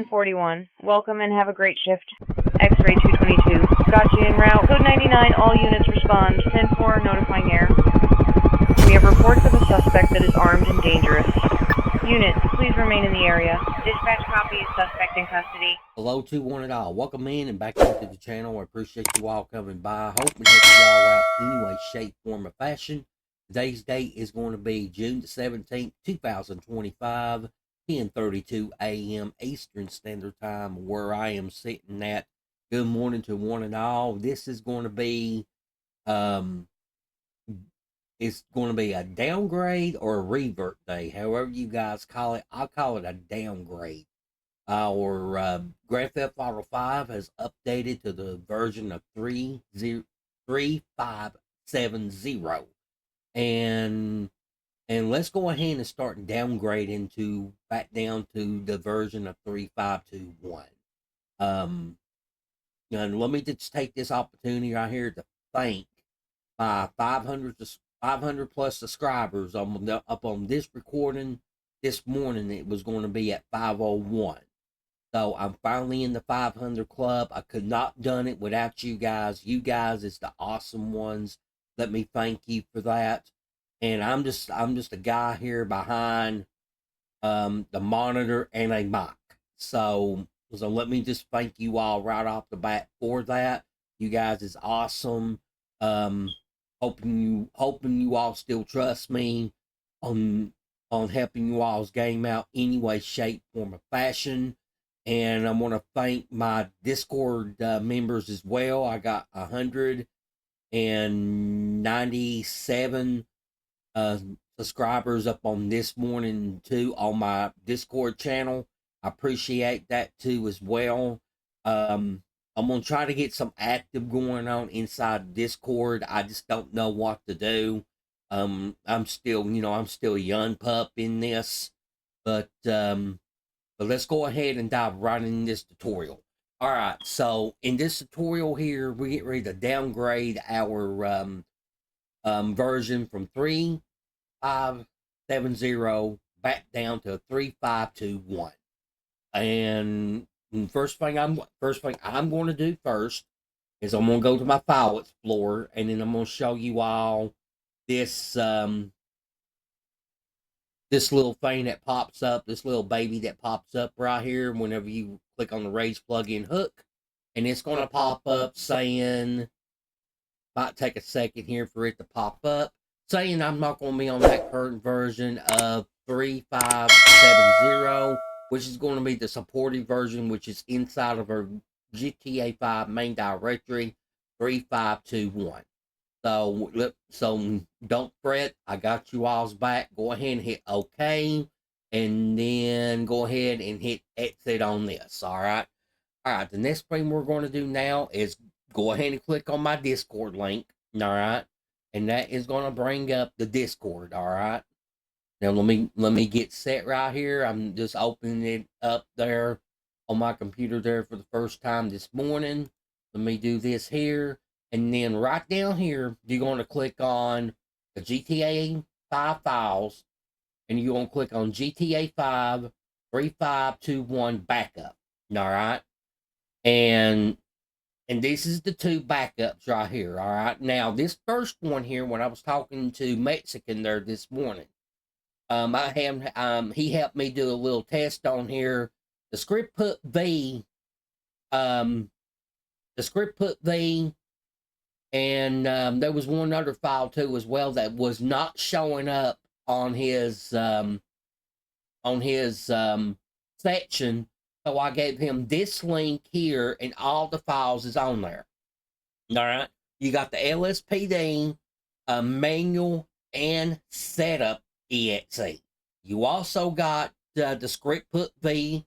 1041. Welcome and have a great shift. X-ray 222. Got you en route. Code 99, all units respond. 10-4, notifying air. We have reports of a suspect that is armed and dangerous. Units, please remain in the area. Dispatch copy is suspect in custody. Hello to one and all. Welcome in and back into the channel. I appreciate you all coming by. Hope we help y'all out any way, shape, form, or fashion. Today's date is going to be June the 17th, 2025, 10:32 a.m. Eastern Standard Time, where I am sitting at. Good morning to one and all. This is going to be, it's going to be a downgrade or a revert day, however you guys call it. I'll call it a downgrade. Our Grand Theft Auto 5 has updated to the version of 3570. And let's go ahead and start downgrading to back down to the version of 3521. And let me just take this opportunity right here to thank my 500 plus subscribers up on this recording. This morning it was going to be at 501. So I'm finally in the 500 club. I could not done it without you guys. You guys is the awesome ones. Let me thank you for that. And I'm just a guy here behind the monitor and a mic. So let me just thank you all right off the bat for that. You guys is awesome. Hoping you all still trust me on helping you all's game out any way, shape, form, or fashion. And I want to thank my Discord members as well. I got 197 subscribers up on this morning too on my Discord channel. I appreciate that too as well. I'm gonna try to get some active going on inside Discord. I just don't know what to do. I'm still a young pup in this, but let's go ahead and dive right in this tutorial. All right, so in this tutorial here, we get ready to downgrade our version from 3570 back down to 3521. And first thing I'm going to do first is I'm going to go to my file explorer, and then I'm going to show you all this this little thing that pops up, this little baby that pops up right here whenever you click on the Rage plugin hook, and it's going to pop up saying, might take a second here for it to pop up, saying I'm not going to be on that current version of 3570, which is going to be the supported version, which is inside of our GTA 5 main directory, 3521. So don't fret, I got you all's back. Go ahead and hit OK, and then go ahead and hit exit on this. All right, the next thing we're going to do now is go ahead and click on my Discord link. All right, and that is going to bring up the Discord. All right, now let me get set right here. I'm just opening it up there on my computer there for the first time this morning. Let me do this here. And then right down here, you're going to click on the GTA 5 files, and you're going to click on GTA 5 3521 backup. All right. And this is the two backups right here. All right. Now, this first one here, when I was talking to Mexikan there this morning, he helped me do a little test on here. The script put V, and there was one other file too as well that was not showing up on his section. So I gave him this link here, and all the files is on there. All right, you got the LSPD, manual, and setup exe. You also got the script put V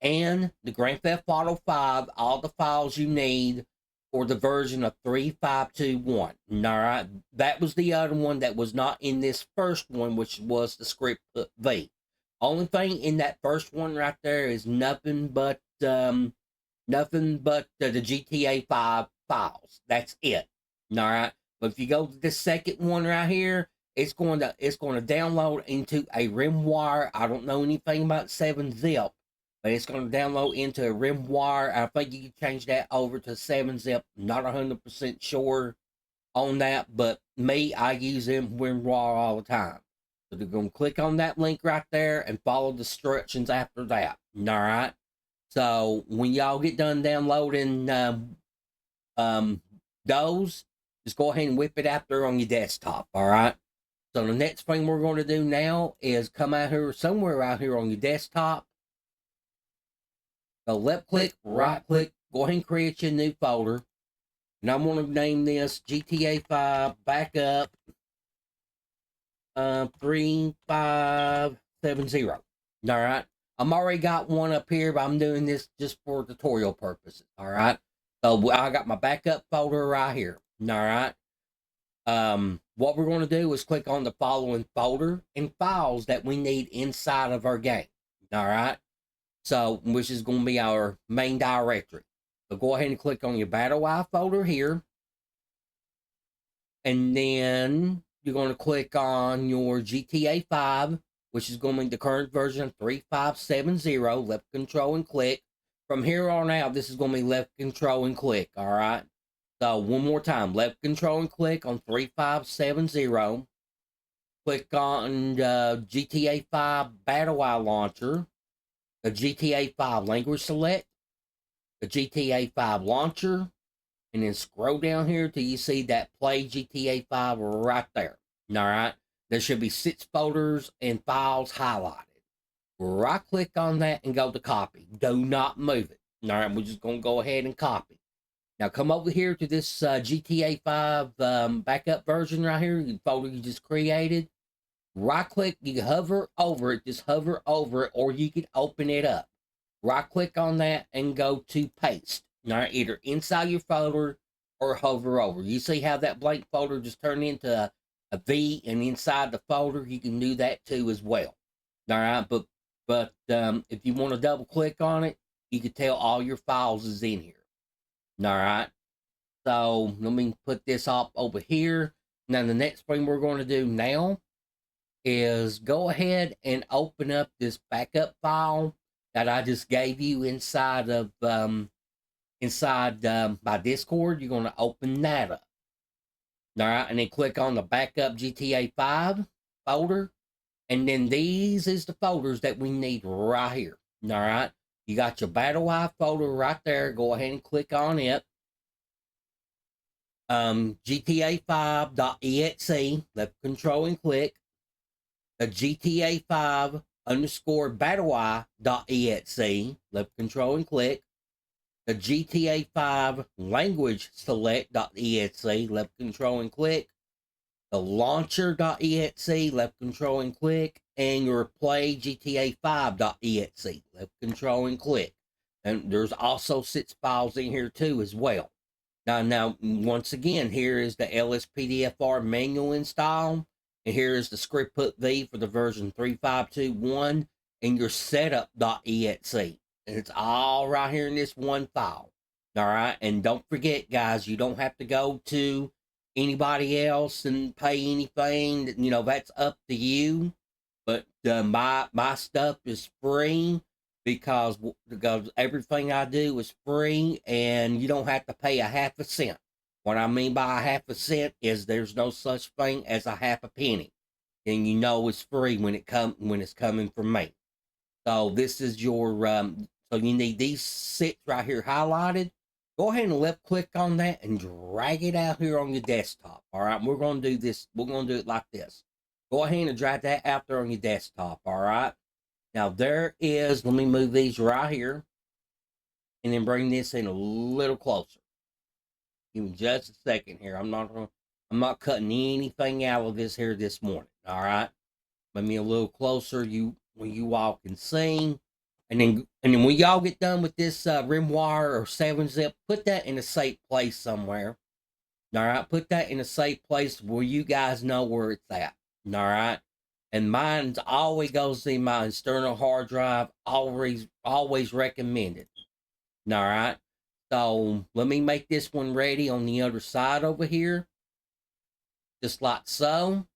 and the Grand Theft Auto 5. All the files you need for the version of 3521. All right, that was the other one that was not in this first one, which was the script put V. Only thing in that first one right there is nothing but the GTA 5 files. That's it. All right, but if you go to the second one right here, it's going to download into a RimWire. I don't know anything about 7-zip, but it's going to download into a RimWire. I think you can change that over to 7-zip. Not 100% sure on that, but me, I use RimWire all the time. So they're going to click on that link right there and follow the instructions after that. All right. So when y'all get done downloading those, just go ahead and whip it out there on your desktop. All right. So the next thing we're going to do now is come out here somewhere out here on your desktop. Go left click, right click, go ahead and create your new folder. And I'm going to name this GTA 5 Backup 3570. All right. I'm already got one up here, but I'm doing this just for tutorial purposes. All right. So I got my backup folder right here. All right. What we're going to do is click on the following folder and files that we need inside of our game. All right. So, which is going to be our main directory. So go ahead and click on your BattleEye folder here. And then you're going to click on your GTA 5, which is going to be the current version 3570. Left control and click. From here on out, this is going to be left control and click. All right. So one more time, left control and click on 3570. Click on GTA 5 BattleEye launcher, the GTA 5 language select, the GTA 5 launcher, and then scroll down here till you see that play GTA 5 right there. All right. There should be 6 folders and files highlighted. Right click on that and go to copy. Do not move it. All right. We're just going to go ahead and copy. Now come over here to this GTA 5 backup version right here, the folder you just created. Right click, you can hover over it, just hover over it, or you can open it up. Right click on that and go to paste. All right, either inside your folder or hover over. You see how that blank folder just turned into a V, and inside the folder you can do that too as well. All right, but if you want to double click on it, you can tell all your files is in here. All right, so let me put this up over here. Now the next thing we're going to do now is go ahead and open up this backup file that I just gave you inside of my Discord. You're going to open that up. All right, and then click on the backup GTA 5 folder, and then these is the folders that we need right here. All right, you got your BattleEye folder right there. Go ahead and click on it. GTA5.exe, left control and click. The GTA5 underscore BattleEye.exe, left control and click. The GTA5 language select.exe, left control and click. The launcher.exe, left control and click. And your play GTA5.exe, left control and click. And there's also 6 files in here too as well. Now, once again, here is the LSPDFR manual install. And here is the script put V for the version 3521 and your setup.exe. And it's all right here in this one file. All right. And don't forget, guys, you don't have to go to anybody else and pay anything. You know, that's up to you. But my stuff is free because everything I do is free and you don't have to pay a half a cent. What I mean by a half a cent is there's no such thing as a half a penny. And you know it's free when it's coming from me. So this is your so you need these 6 right here highlighted. Go ahead and left click on that and drag it out here on your desktop. All right, we're going to do this. We're going to do it like this. Go ahead and drag that out there on your desktop. All right. Now there is, let me move these right here and then bring this in a little closer. Give me just a second here. I'm not cutting anything out of this here this morning. All right. Let me a little closer when you all can see. And then when y'all get done with this RimWire or 7-zip, put that in a safe place somewhere. All right. Put that in a safe place where you guys know where it's at. All right. And mine's always goes in my external hard drive. Always recommended. All right. So let me make this one ready on the other side over here. Just like so.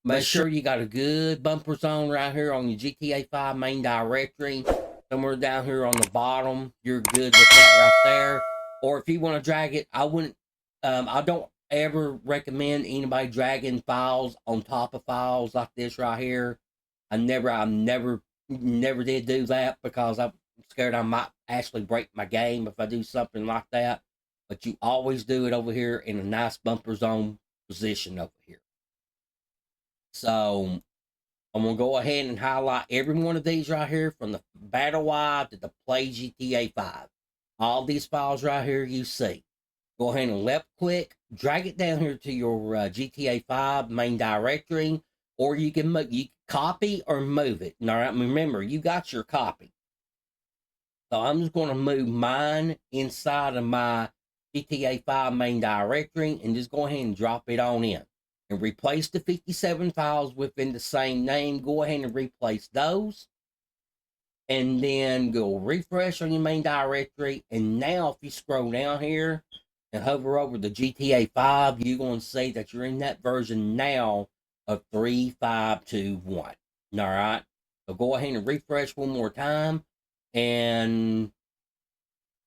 Make sure you got a good bumper zone right here on your GTA 5 main directory. Somewhere down here on the bottom, you're good with that right there. Or if you want to drag it, I wouldn't. I don't ever recommend anybody dragging files on top of files like this right here. I never did do that because I'm scared I might actually break my game if I do something like that. But you always do it over here in a nice bumper zone position over here. So I'm going to go ahead and highlight every one of these right here from the Battle Y to the Play GTA 5. All these files right here you see. Go ahead and left click, drag it down here to your GTA 5 main directory, or you can copy or move it. All right, remember, you got your copy. So I'm just going to move mine inside of my GTA 5 main directory and just go ahead and drop it on in. And replace the 57 files within the same name. Go ahead and replace those. And then go refresh on your main directory. And now if you scroll down here and hover over the GTA 5, you're going to see that you're in that version now of 3521. All right. So go ahead and refresh one more time. And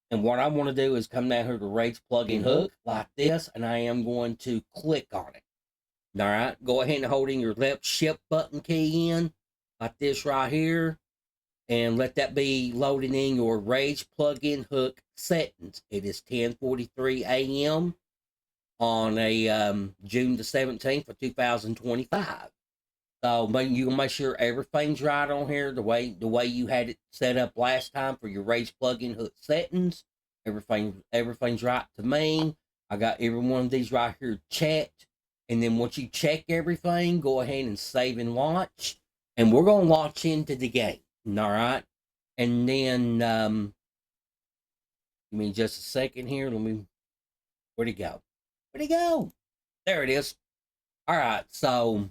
what I want to do is come down here to Rage plugin hook like this. And I am going to click on it. All right, go ahead and hold in your left shift button key in like this right here, and let that be loaded in your Rage plugin hook settings. It is 10:43 a.m. on a June the 17th of 2025. So you can make sure everything's right on here the way you had it set up last time for your Rage plugin hook settings. Everything's right to me. I got every one of these right here checked. And then once you check everything, go ahead and save and launch. And we're going to launch into the game. All right. And then, give me just a second here. Where'd it go? Where'd it go? There it is. All right. So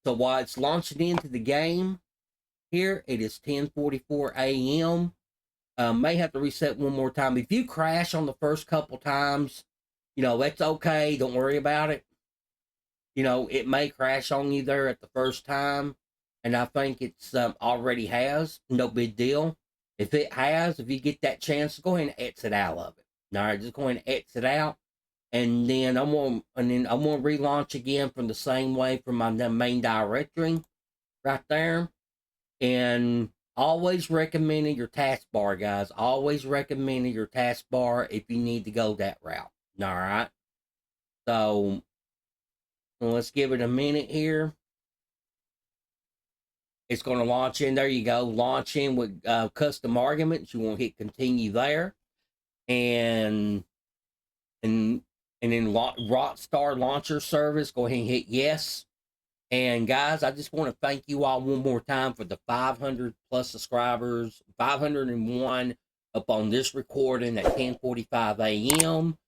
while it's launching into the game here, it is 10:44 a.m. May have to reset one more time. If you crash on the first couple times, that's okay. Don't worry about it. It may crash on you there at the first time, and I think it's already has. No big deal. If it has, if you get that chance, go ahead and exit out of it. All right, just go ahead and exit out, and then I'm gonna relaunch again from the same way from my main directory, right there, and always recommending your taskbar, guys. Always recommending your taskbar if you need to go that route. All right, so. Let's give it a minute here. It's going to launch in. There you go. Launch in with custom arguments. You want to hit continue there. And then Rockstar Launcher Service. Go ahead and hit yes. And guys, I just want to thank you all one more time for the 500 plus subscribers. 501 up on this recording at 10:45 a.m.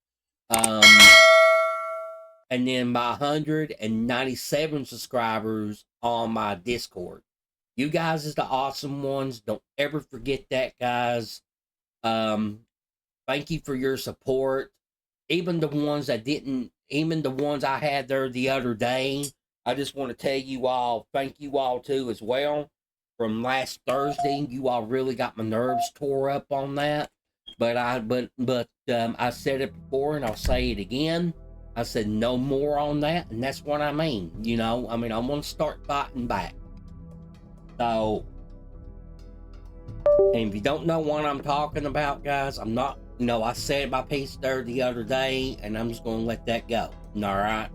And then my 197 subscribers on my Discord. You guys is the awesome ones. Don't ever forget that, guys. Thank you for your support. Even the ones I had there the other day. I just want to tell you all, thank you all too as well. From last Thursday, you all really got my nerves tore up on that. But I said it before and I'll say it again. I said no more on that, and that's what I mean. I'm going to start fighting back. So, and if you don't know what I'm talking about, guys, I'm not, I said my piece there the other day, and I'm just going to let that go. All right?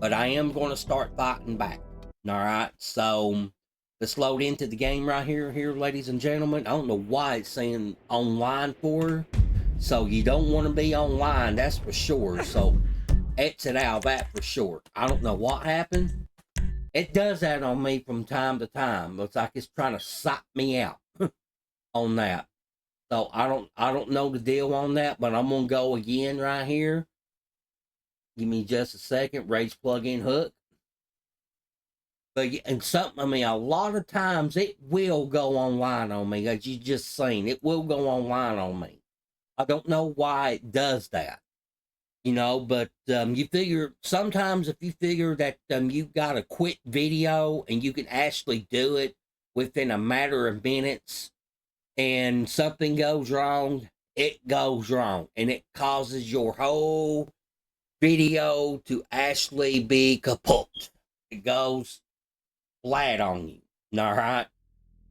But I am going to start fighting back. All right? So, let's load into the game right here, ladies and gentlemen. I don't know why it's saying online for. So, you don't want to be online, that's for sure. So, exit out of that for sure. I don't know what happened. It does that on me from time to time. Looks like it's trying to suck me out on that. So I don't know the deal on that, but I'm gonna go again right here. Give me just a second. Rage plugin hook. But a lot of times it will go online on me, as you just seen. It will go online on me. I don't know why it does that. you know, but you figure sometimes if you figure that you've got a quick video and you can actually do it within a matter of minutes, and something goes wrong, it goes wrong, and it causes your whole video to actually be kaput. It goes flat on you. All right.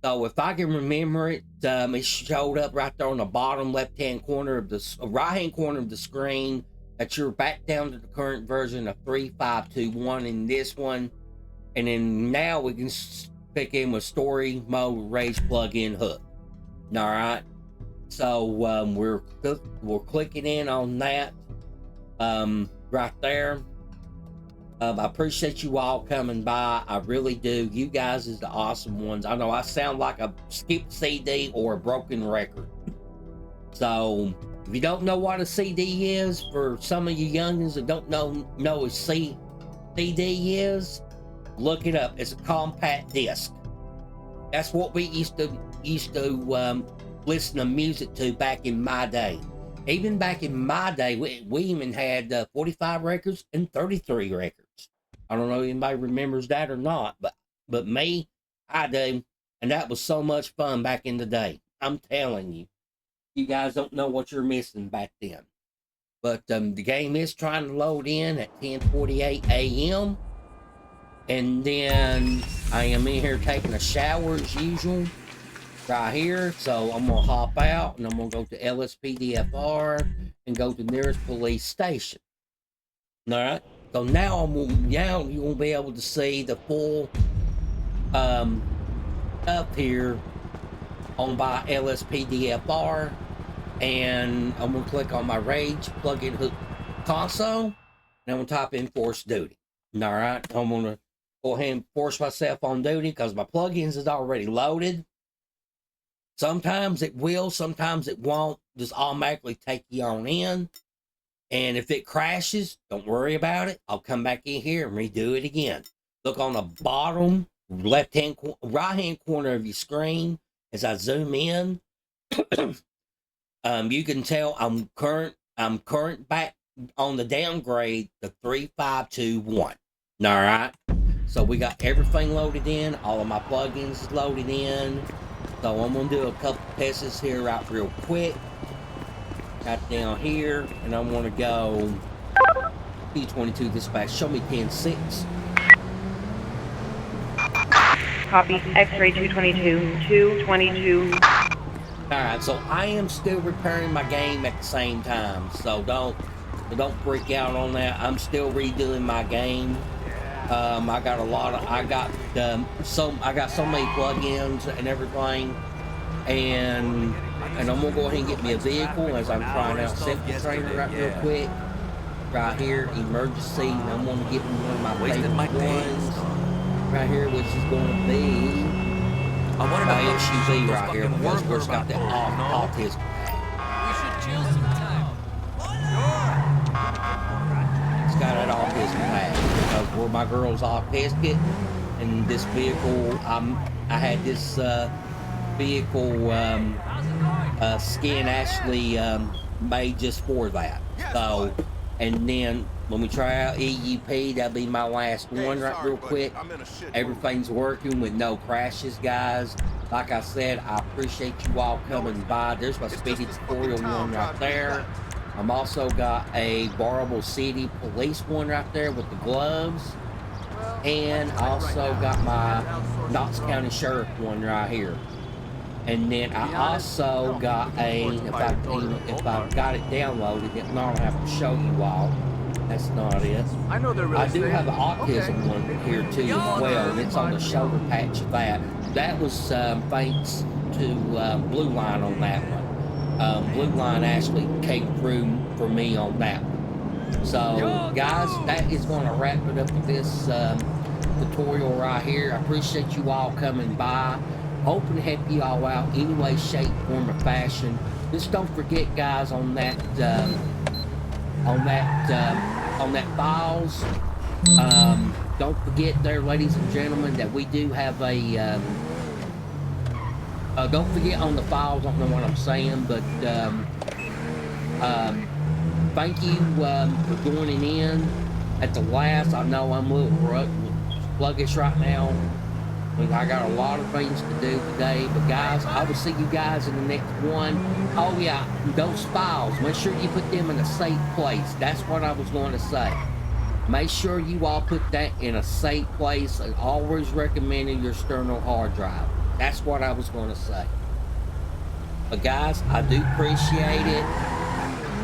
So if I can remember it, it showed up right there on the bottom left-hand corner of the right-hand corner of the screen that you're back down to the current version of 3521 in this one, and then now we can pick in with story mode Rage plugin hook. All right. So we're clicking in on that right there. I appreciate you all coming by. I really do. You guys is the awesome ones. I know I sound like a skipped CD or a broken record. So if you don't know what a CD is, for some of you youngins that don't know what CD is, look it up. It's a compact disc. That's what we used to listen to music to back in my day. Even back in my day, we even had 45 records and 33 records. I don't know if anybody remembers that or not, but me, I do. And that was so much fun back in the day. I'm telling you. You guys don't know what you're missing back then. But the game is trying to load in at 10:48 a.m. And then I am in here taking a shower as usual. Right here, so I'm gonna hop out and I'm gonna go to LSPDFR and go to nearest police station. All right, so now you will be able to see the full up here on by LSPDFR, and I'm gonna click on my Rage plugin hook console, and I'm gonna type in force duty. All right, I'm gonna go ahead and force myself on duty because my plugins is already loaded. Sometimes it will, sometimes it won't. Just automatically take you on in. And if it crashes, don't worry about it. I'll come back in here and redo it again. Look on the bottom right-hand corner of your screen as I zoom in. You can tell I'm current back on the downgrade, the 3521. All right. So we got everything loaded in. All of my plugins is loaded in. So I'm going to do a couple tests here right real quick. Right down here. And I'm going to go P22 dispatch. Show me 10-6. Copy. X-ray 222. 222. Alright, so I am still repairing my game at the same time. So don't freak out on that. I'm still redoing my game. I got so many plugins and everything, and I'm gonna go ahead and get me a vehicle as I'm trying out Simple Trainer right real quick. Right here, emergency. And I'm gonna get one of my favorite ones right here, which is gonna be my SUV right here, because it's got that autism. We should chill some time. It's got that autism tag. Where my girl's autistic, and this vehicle, I had this vehicle skin actually made just for that. So, and then when we try out EUP, that'll be my last one right real quick. Everything's working with no crashes, guys. Like I said, I appreciate you all coming by. There's my speedy tutorial one right there. I'm also got a borrowable CD police one right there with the gloves. And also got my Knox County Sheriff one right here. And then I also got a, if I got it downloaded, I don't have to show you all. That's not it. I know they're really I do have an autism one here too as well, and it's on the shoulder patch of that. That was thanks to Blue Line on that one. Blue Line actually came through for me on that one. So, guys, that is going to wrap it up with this tutorial right here. I appreciate you all coming by. Hoping to help you all out any way, shape, form, or fashion. Just don't forget, guys, on that files. Don't forget there, ladies and gentlemen, that we do have a. Don't forget on the files. I don't know what I'm saying, but thank you for joining in at the last. I know I'm a little sluggish right now. I got a lot of things to do today, but guys, I will see you guys in the next one. Oh yeah, those files, make sure you put them in a safe place. That's what I was going to say. Make sure you all put that in a safe place. I always recommended your external hard drive. That's what I was going to say. But guys, I do appreciate it,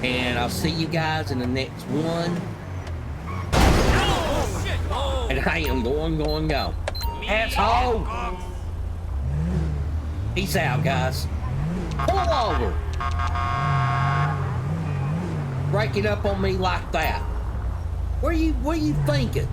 and I'll see you guys in the next one. And I am going. Asshole! Peace out, guys. Pull over! Breaking up on me like that. What are you thinking?